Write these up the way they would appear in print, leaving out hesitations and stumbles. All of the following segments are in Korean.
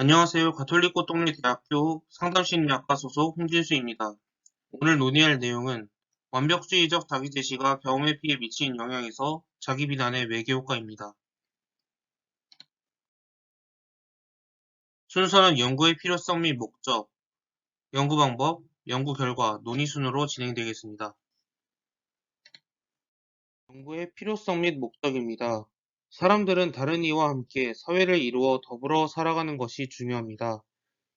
안녕하세요. 가톨릭고동리대학교 상담심리학과 소속 홍진수입니다. 오늘 논의할 내용은 완벽주의적 자기제시가 경험회피에 미친 영향에서 자기 비난의 외계효과입니다. 순서는 연구의 필요성 및 목적, 연구 방법, 연구 결과, 논의 순으로 진행되겠습니다. 연구의 필요성 및 목적입니다. 사람들은 다른 이와 함께 사회를 이루어 더불어 살아가는 것이 중요합니다.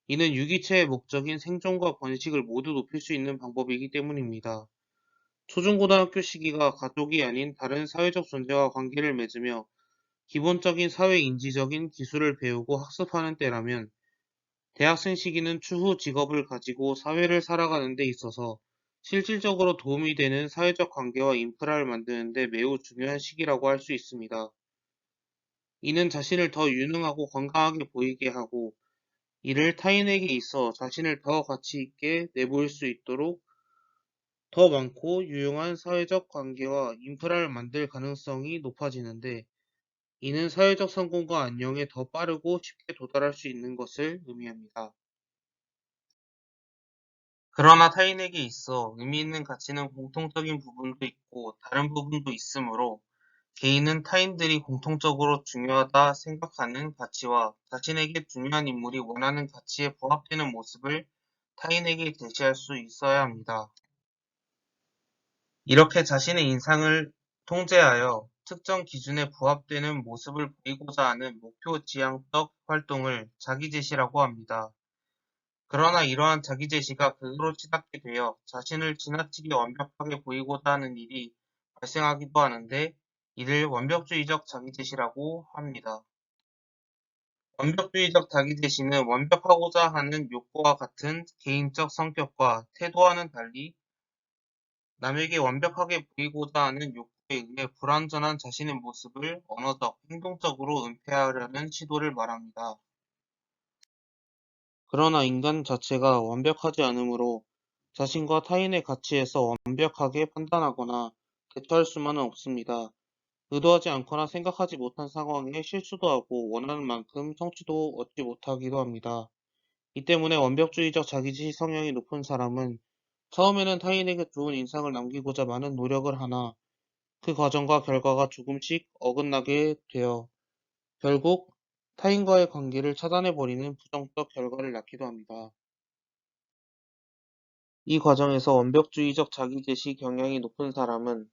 이는 유기체의 목적인 생존과 번식을 모두 높일 수 있는 방법이기 때문입니다. 초중고등학교 시기가 가족이 아닌 다른 사회적 존재와 관계를 맺으며 기본적인 사회인지적인 기술을 배우고 학습하는 때라면, 대학생 시기는 추후 직업을 가지고 사회를 살아가는 데 있어서 실질적으로 도움이 되는 사회적 관계와 인프라를 만드는 데 매우 중요한 시기라고 할 수 있습니다. 이는 자신을 더 유능하고 건강하게 보이게 하고, 이를 타인에게 있어 자신을 더 가치 있게 내보일 수 있도록 더 많고 유용한 사회적 관계와 인프라를 만들 가능성이 높아지는데, 이는 사회적 성공과 안녕에 더 빠르고 쉽게 도달할 수 있는 것을 의미합니다. 그러나 타인에게 있어 의미 있는 가치는 공통적인 부분도 있고 다른 부분도 있으므로, 개인은 타인들이 공통적으로 중요하다 생각하는 가치와 자신에게 중요한 인물이 원하는 가치에 부합되는 모습을 타인에게 제시할 수 있어야 합니다. 이렇게 자신의 인상을 통제하여 특정 기준에 부합되는 모습을 보이고자 하는 목표 지향적 활동을 자기제시라고 합니다. 그러나 이러한 자기제시가 극으로 치닫게 되어 자신을 지나치게 완벽하게 보이고자 하는 일이 발생하기도 하는데, 이를 완벽주의적 자기제시라고 합니다. 완벽주의적 자기제시는 완벽하고자 하는 욕구와 같은 개인적 성격과 태도와는 달리 남에게 완벽하게 보이고자 하는 욕구에 의해 불완전한 자신의 모습을 언어적, 행동적으로 은폐하려는 시도를 말합니다. 그러나 인간 자체가 완벽하지 않으므로 자신과 타인의 가치에서 완벽하게 판단하거나 대처할 수만은 없습니다. 의도하지 않거나 생각하지 못한 상황에 실수도 하고 원하는 만큼 성취도 얻지 못하기도 합니다. 이 때문에 완벽주의적 자기지시 성향이 높은 사람은 처음에는 타인에게 좋은 인상을 남기고자 많은 노력을 하나, 그 과정과 결과가 조금씩 어긋나게 되어 결국 타인과의 관계를 차단해버리는 부정적 결과를 낳기도 합니다. 이 과정에서 완벽주의적 자기제시 경향이 높은 사람은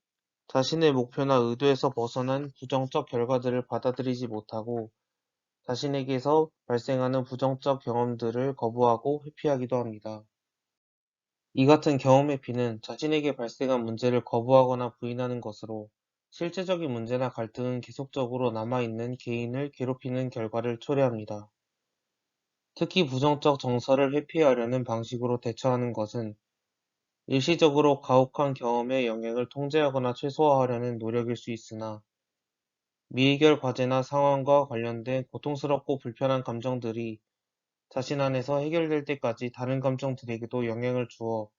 자신의 목표나 의도에서 벗어난 부정적 결과들을 받아들이지 못하고 자신에게서 발생하는 부정적 경험들을 거부하고 회피하기도 합니다. 이 같은 경험 회피는 자신에게 발생한 문제를 거부하거나 부인하는 것으로, 실제적인 문제나 갈등은 계속적으로 남아있는 개인을 괴롭히는 결과를 초래합니다. 특히 부정적 정서를 회피하려는 방식으로 대처하는 것은 일시적으로 가혹한 경험의 영향을 통제하거나 최소화하려는 노력일 수 있으나, 미해결 과제나 상황과 관련된 고통스럽고 불편한 감정들이 자신 안에서 해결될 때까지 다른 감정들에게도 영향을 주어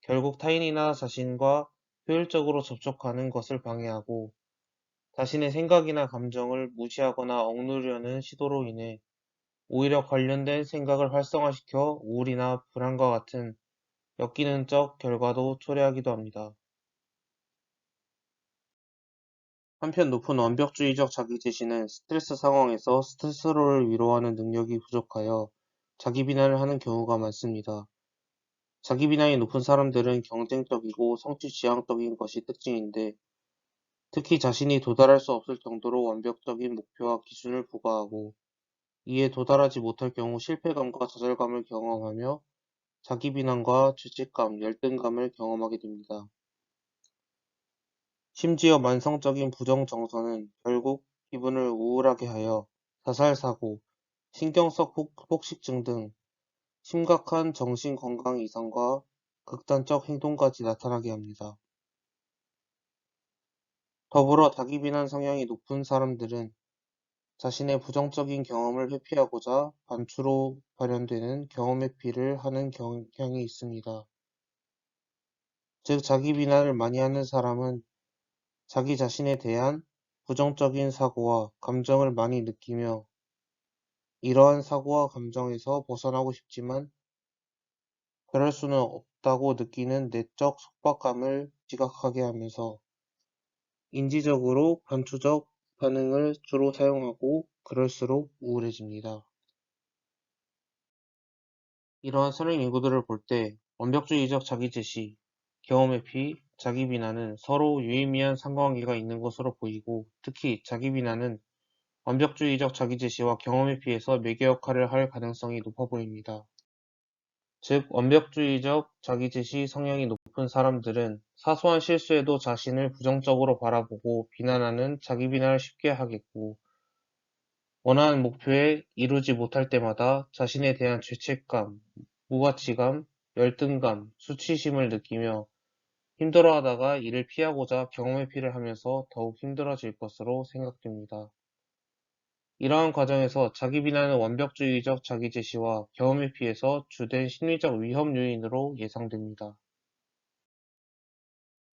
결국 타인이나 자신과 효율적으로 접촉하는 것을 방해하고, 자신의 생각이나 감정을 무시하거나 억누르려는 시도로 인해 오히려 관련된 생각을 활성화시켜 우울이나 불안과 같은 역기능적 결과도 초래하기도 합니다. 한편 높은 완벽주의적 자기제시는 스트레스 상황에서 스스로를 위로하는 능력이 부족하여 자기 비난을 하는 경우가 많습니다. 자기 비난이 높은 사람들은 경쟁적이고 성취 지향적인 것이 특징인데, 특히 자신이 도달할 수 없을 정도로 완벽적인 목표와 기준을 부과하고 이에 도달하지 못할 경우 실패감과 좌절감을 경험하며 자기 비난과 죄책감, 열등감을 경험하게 됩니다. 심지어 만성적인 부정정서는 결국 기분을 우울하게 하여 자살사고, 신경성 폭식증 등 심각한 정신건강 이상과 극단적 행동까지 나타나게 합니다. 더불어 자기 비난 성향이 높은 사람들은 자신의 부정적인 경험을 회피하고자 반추로 발현되는 경험 회피를 하는 경향이 있습니다. 즉, 자기 비난을 많이 하는 사람은 자기 자신에 대한 부정적인 사고와 감정을 많이 느끼며 이러한 사고와 감정에서 벗어나고 싶지만 그럴 수는 없다고 느끼는 내적 속박감을 지각하게 하면서 인지적으로 반추적 반응을 주로 사용하고 그럴수록 우울해집니다. 이러한 선행 연구들을 볼 때 완벽주의적 자기제시, 경험회피, 자기비난은 서로 유의미한 상관관계가 있는 것으로 보이고 특히 자기비난은 완벽주의적 자기제시와 경험회피에서 매개 역할을 할 가능성이 높아 보입니다. 즉, 완벽주의적 자기제시 성향이 높은 사람들은 사소한 실수에도 자신을 부정적으로 바라보고 비난하는 자기비난을 쉽게 하겠고, 원하는 목표에 이루지 못할 때마다 자신에 대한 죄책감, 무가치감, 열등감, 수치심을 느끼며 힘들어하다가 이를 피하고자 경험회피를 하면서 더욱 힘들어질 것으로 생각됩니다. 이러한 과정에서 자기비난은 완벽주의적 자기제시와 경험회피에서 주된 심리적 위험 요인으로 예상됩니다.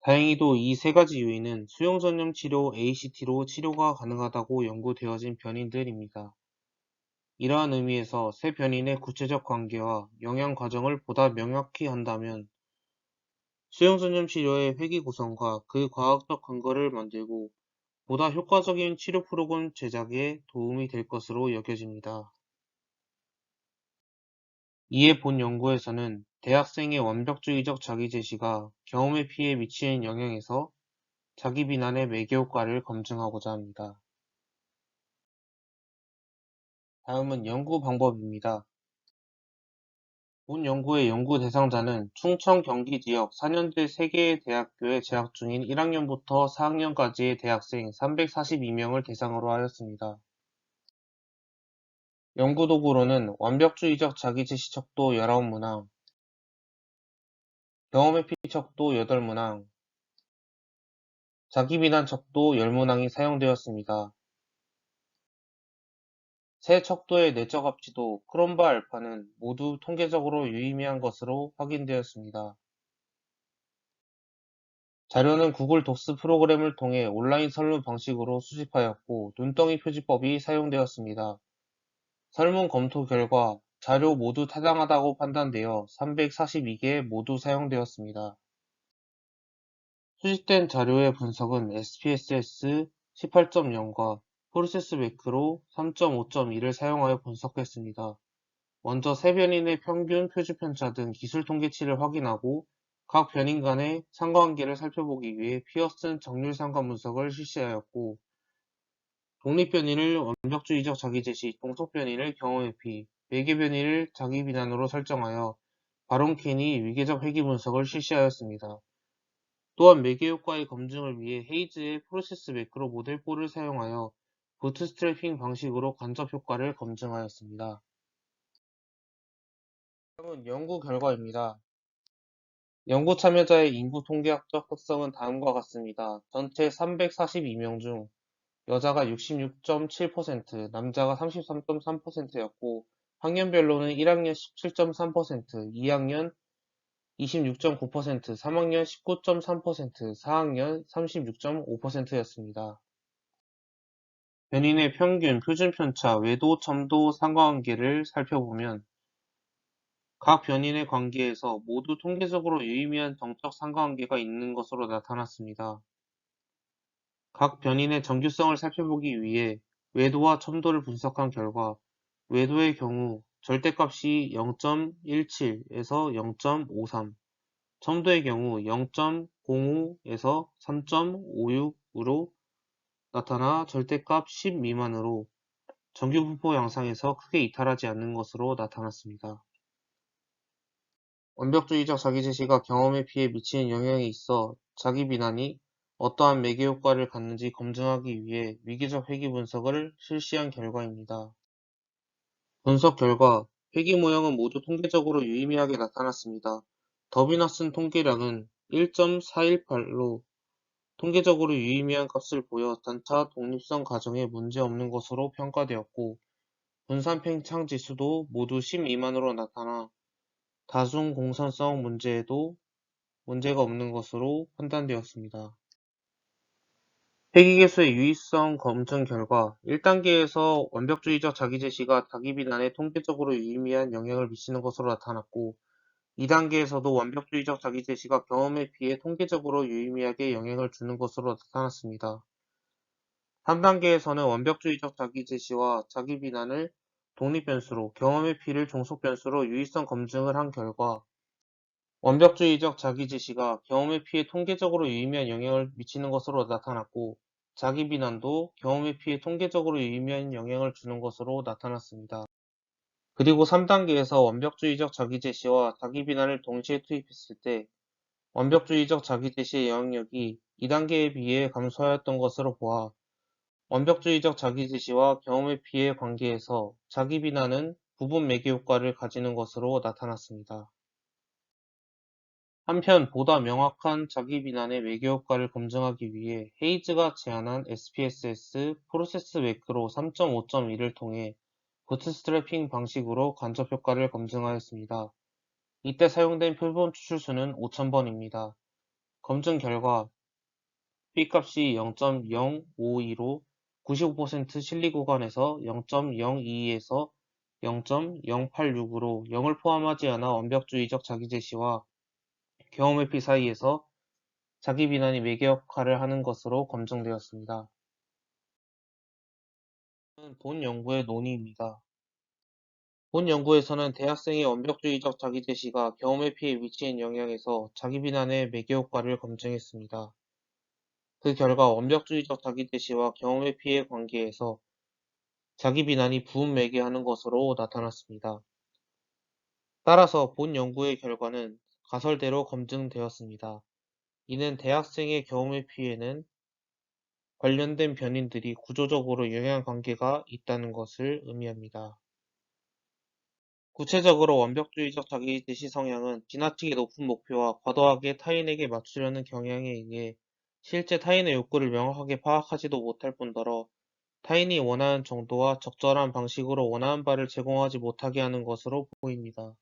다행히도 이 세 가지 요인은 수용전염 치료 ACT로 치료가 가능하다고 연구되어진 변인들입니다. 이러한 의미에서 세 변인의 구체적 관계와 영향 과정을 보다 명확히 한다면 수용전염 치료의 회귀 구성과 그 과학적 근거를 만들고 보다 효과적인 치료 프로그램 제작에 도움이 될 것으로 여겨집니다. 이에 본 연구에서는 대학생의 완벽주의적 자기제시가 경험의 피해에 미치는 영향에서 자기 비난의 매개효과를 검증하고자 합니다. 다음은 연구 방법입니다. 본 연구의 연구 대상자는 충청 경기 지역 4년제 3개의 대학교에 재학 중인 1학년부터 4학년까지의 대학생 342명을 대상으로 하였습니다. 연구 도구로는 완벽주의적 자기제시 척도 19문항, 경험회피 척도 8문항, 자기비난 척도 10문항이 사용되었습니다. 세 척도의 내적 합치도 크롬바 알파는 모두 통계적으로 유의미한 것으로 확인되었습니다. 자료는 구글 독스 프로그램을 통해 온라인 설문 방식으로 수집하였고 눈덩이 표지법이 사용되었습니다. 설문 검토 결과 자료 모두 타당하다고 판단되어 342개 모두 사용되었습니다. 수집된 자료의 분석은 SPSS 18.0과 프로세스 매크로 3.5.2를 사용하여 분석했습니다. 먼저 세 변인의 평균 표준 편차 등 기술 통계치를 확인하고 각 변인 간의 상관관계를 살펴보기 위해 피어슨 정률 상관 분석을 실시하였고 독립 변인을 완벽주의적 자기제시, 동속 변인을 경험회피, 매개 변인을 자기비난으로 설정하여 바론케니 위계적 회귀 분석을 실시하였습니다. 또한 매개 효과의 검증을 위해 헤이즈의 프로세스 매크로 모델4를 사용하여 부트스트래핑 방식으로 간접 효과를 검증하였습니다. 다음은 연구 결과입니다. 연구 참여자의 인구 통계학적 특성은 다음과 같습니다. 전체 342명 중 여자가 66.7%, 남자가 33.3%였고 학년별로는 1학년 17.3%, 2학년 26.9%, 3학년 19.3%, 4학년 36.5%였습니다. 변인의 평균, 표준 편차, 외도, 첨도 상관관계를 살펴보면 각 변인의 관계에서 모두 통계적으로 유의미한 정적 상관관계가 있는 것으로 나타났습니다. 각 변인의 정규성을 살펴보기 위해 외도와 첨도를 분석한 결과 외도의 경우 절대값이 0.17에서 0.53, 첨도의 경우 0.05에서 3.56으로 나타나 절대값 10 미만으로 정규분포 양상에서 크게 이탈하지 않는 것으로 나타났습니다. 완벽주의적 자기제시가 경험의 피해에 미치는 영향에 있어 자기 비난이 어떠한 매개 효과를 갖는지 검증하기 위해 위계적 회귀 분석을 실시한 결과입니다. 분석 결과 회귀 모형은 모두 통계적으로 유의미하게 나타났습니다. 더비나 쓴 통계량은 1.418로 통계적으로 유의미한 값을 보여 단차 독립성 가정에 문제없는 것으로 평가되었고 분산 팽창 지수도 모두 10 미만으로 나타나 다중 공산성 문제에도 문제가 없는 것으로 판단되었습니다. 회계계수의 유의성 검증 결과 1단계에서 완벽주의적 자기제시가 자기 비난에 통계적으로 유의미한 영향을 미치는 것으로 나타났고 2단계에서도 완벽주의적 자기제시가 경험에 비해 통계적으로 유의미하게 영향을 주는 것으로 나타났습니다. 3단계에서는 완벽주의적 자기제시와 자기 비난을 독립변수로 경험의 피를 종속변수로 유의성 검증을 한 결과 완벽주의적 자기제시가 경험의 피에 통계적으로 유의미한 영향을 미치는 것으로 나타났고 자기 비난도 경험의 피에 통계적으로 유의미한 영향을 주는 것으로 나타났습니다. 그리고 3단계에서 완벽주의적 자기제시와 자기 비난을 동시에 투입했을 때 완벽주의적 자기제시의 영향력이 2단계에 비해 감소하였던 것으로 보아 완벽주의적 자기제시와 경험의 피해 관계에서 자기 비난은 부분 매개 효과를 가지는 것으로 나타났습니다. 한편 보다 명확한 자기 비난의 매개 효과를 검증하기 위해 헤이즈가 제안한 SPSS 프로세스 매크로 3.5.1을 통해 부트스트래핑 방식으로 간접 효과를 검증하였습니다. 이때 사용된 표본 추출수는 5000번입니다. 검증 결과 B값이 0.052로 95% 신뢰 구간에서 0.022에서 0.086으로 0을 포함하지 않아 완벽주의적 자기제시와 경험의 피 사이에서 자기 비난이 매개 역할을 하는 것으로 검증되었습니다. 본 연구의 논의입니다. 본 연구에서는 대학생의 완벽주의적 자기제시가 경험의 피에 미치는 영향에서 자기 비난의 매개 효과를 검증했습니다. 그 결과 완벽주의적 자기제시와 경험의 피해 관계에서 자기 비난이 부분 매개하는 것으로 나타났습니다. 따라서 본 연구의 결과는 가설대로 검증되었습니다. 이는 대학생의 경험의 피해는 관련된 변인들이 구조적으로 영향관계가 있다는 것을 의미합니다. 구체적으로 완벽주의적 자기제시 성향은 지나치게 높은 목표와 과도하게 타인에게 맞추려는 경향에 의해 실제 타인의 욕구를 명확하게 파악하지도 못할 뿐더러 타인이 원하는 정도와 적절한 방식으로 원하는 바를 제공하지 못하게 하는 것으로 보입니다.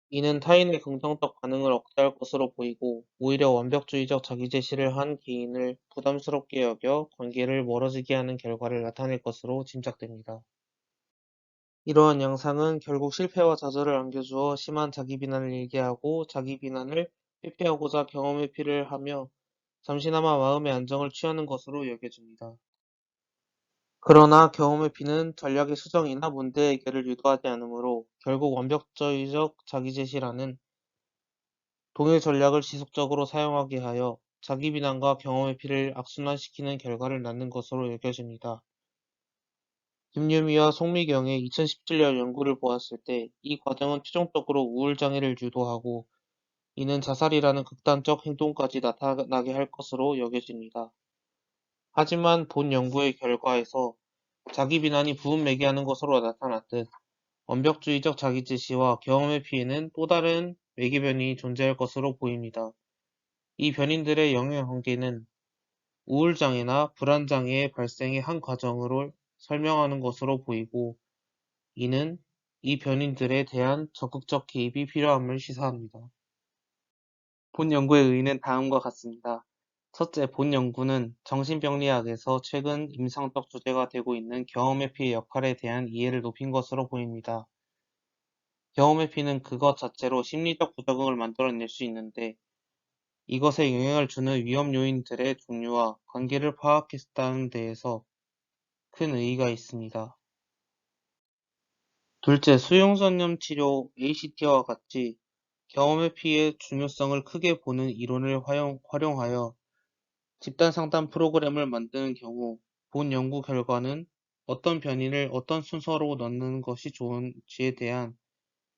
이는 타인의 긍정적 반응을 억제할 것으로 보이고 오히려 완벽주의적 자기제시를 한 개인을 부담스럽게 여겨 관계를 멀어지게 하는 결과를 나타낼 것으로 짐작됩니다. 이러한 양상은 결국 실패와 좌절을 안겨주어 심한 자기 비난을 일게 하고 자기 비난을 회피하고자 경험의 피를 하며 잠시나마 마음의 안정을 취하는 것으로 여겨집니다. 그러나 경험의 피는 전략의 수정이나 문제 해결을 유도하지 않으므로 결국 완벽주의적 자기제시라는 동일 전략을 지속적으로 사용하게 하여 자기 비난과 경험의 피를 악순환시키는 결과를 낳는 것으로 여겨집니다. 김유미와 송미경의 2017년 연구를 보았을 때 이 과정은 최종적으로 우울장애를 유도하고 이는 자살이라는 극단적 행동까지 나타나게 할 것으로 여겨집니다. 하지만 본 연구의 결과에서 자기 비난이 부분 매개하는 것으로 나타났듯 완벽주의적 자기제시와 경험의 피해는 또 다른 매개 변이 존재할 것으로 보입니다. 이 변인들의 영향관계는 우울장애나 불안장애의 발생의 한 과정으로 설명하는 것으로 보이고 이는 이 변인들에 대한 적극적 개입이 필요함을 시사합니다. 본 연구의 의의는 다음과 같습니다. 첫째, 본 연구는 정신병리학에서 최근 임상적 주제가 되고 있는 경험의 피해 역할에 대한 이해를 높인 것으로 보입니다. 경험의 피는 그것 자체로 심리적 부작용을 만들어낼 수 있는데 이것에 영향을 주는 위험 요인들의 종류와 관계를 파악했다는 데에서 큰 의의가 있습니다. 둘째, 수용전염 치료 ACT와 같이 경험의 피해의 중요성을 크게 보는 이론을 활용하여 집단 상담 프로그램을 만드는 경우 본 연구 결과는 어떤 변인을 어떤 순서로 넣는 것이 좋은지에 대한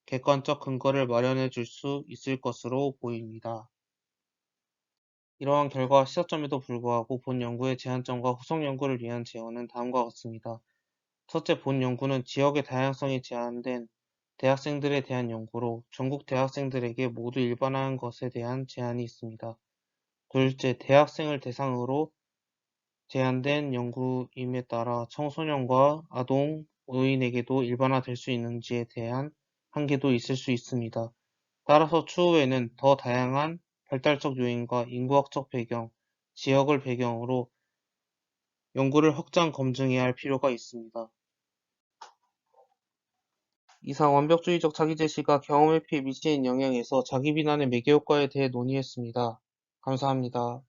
객관적 근거를 마련해 줄 수 있을 것으로 보입니다. 이러한 결과 시사점에도 불구하고 본 연구의 제한점과 후속 연구를 위한 제언은 다음과 같습니다. 첫째, 본 연구는 지역의 다양성이 제한된 대학생들에 대한 연구로 전국 대학생들에게 모두 일반화한 것에 대한 제한이 있습니다. 둘째, 대학생을 대상으로 제한된 연구임에 따라 청소년과 아동, 노인에게도 일반화될 수 있는지에 대한 한계도 있을 수 있습니다. 따라서 추후에는 더 다양한 발달적 요인과 인구학적 배경, 지역을 배경으로 연구를 확장 검증해야 할 필요가 있습니다. 이상 완벽주의적 자기제시가 경험 회피에 미치는 영향에서 자기 비난의 매개 효과에 대해 논의했습니다. 감사합니다.